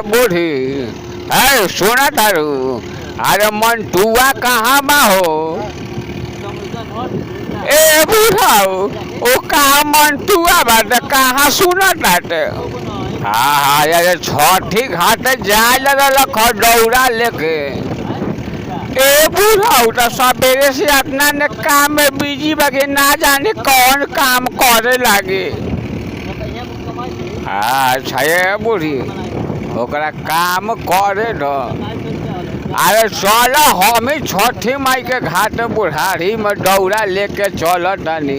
बूढ़ी है सोना तारू। अरे मंटुआ कहाँ बा हो? ए बुढ़ाऊ वो कहाँ मंटुआ बाटे कहाँ सुना ताटे? हाँ हाँ यार छठी घाट जाए लगा दौड़ा लेके। ए बुढ़ाऊ तो सवेरे से अपना ने काम में बिजी बगे ना जाने कौन काम करे लागे। अच्छा ये बूढ़ी ओकरा काम करे दो। अरे चल हम ही छठी माई के घाट बुढ़ारी में दौड़ा लेके चल तनी।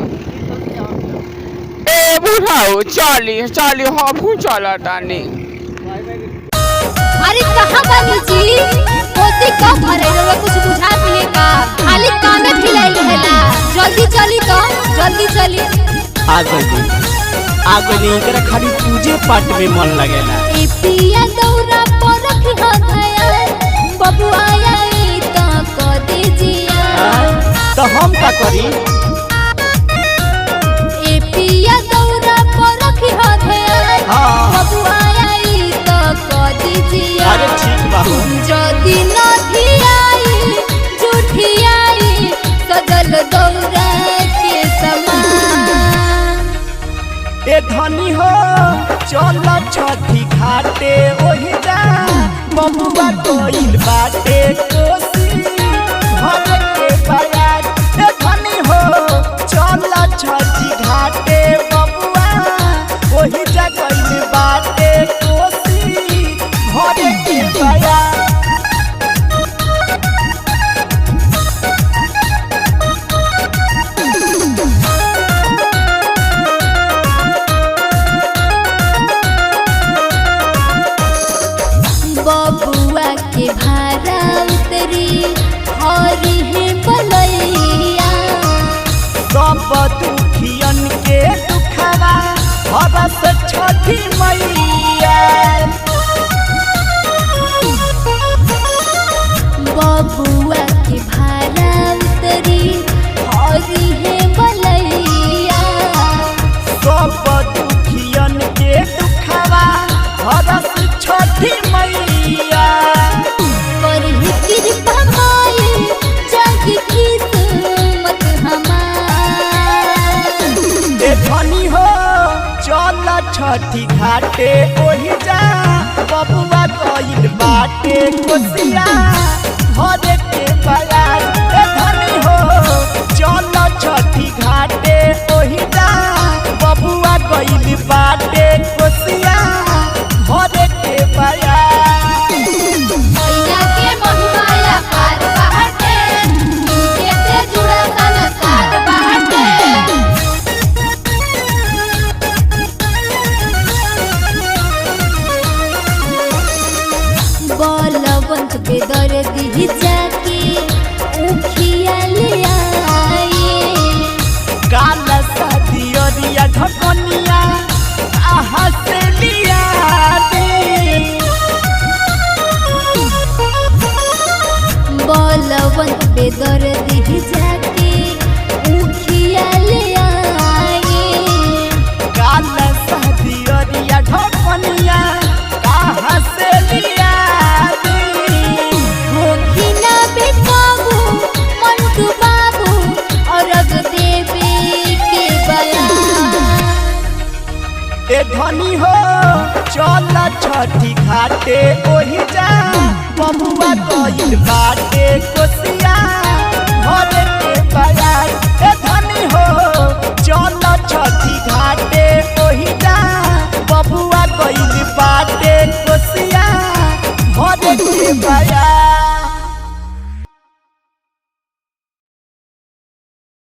ए बुढ़ाऊ चली चली हम चल तनी। अरे कहाँ बानी जी? कोसी कब भरे रहे कुछ बुझात नहीं का? खाली कामे भिलाई रहेला। जल्दी चली तो जल्दी चली। आ गई एकरा खाली पूजे पाठ में मन लगेला। ए पिया दौरा पर रखी हो गया बबू आया तो को दीजिए। तो हम का करी? ए पिया दौरा पर रखी हो गया बबू आया तो को दीजिए। अरे ठीक बा जो दिन आई झूठी आई सजल दौरा के समान। ए धनी हो चल छठी घाटे ओहि जा बबुआ कोइल बाटे कोसी भर के बयात। ए धनी हो चल छठी घाटे बबुआ ओहि जा कोइल बाटे कोसी भर के बयात। बबुआ के भारा उतरी हरी है बलैया। सब दुखियन के दुखवा हरस छठी मैया। बबुआ के भारा उतरी हरी है बलैया। सब दुखियन के दुखवा हरस छठी मैया। करही कृपा माई जागी किस्मत हमार। ए धनी हो चल छठी घाटे ओहि जा बबुआ कोइल बाटे कोसिया भर के बयात। ए धनी हो चल छठी घाटे ओहि जा बबुआ कोइल बाटे कोसिया भर के बयात। मैया के महिमाया पार बाटे इनके से जुड़ा संस्कार बाटे। बलवंत बेदर दी जाके उखिया ले आए। काला सदियोरिया ढकनिया आहा से लिया दे। बलवंत बेदर दी जाके उखिया ले आए। काला सदियोरिया ढकनिया आहा से लिया दे। होखी ना बेकाबू मंटू बाबू और अग देवी के बयान। ए धनी हो चल छठी घाटे ओहि जा बबुआ कोइल बाटे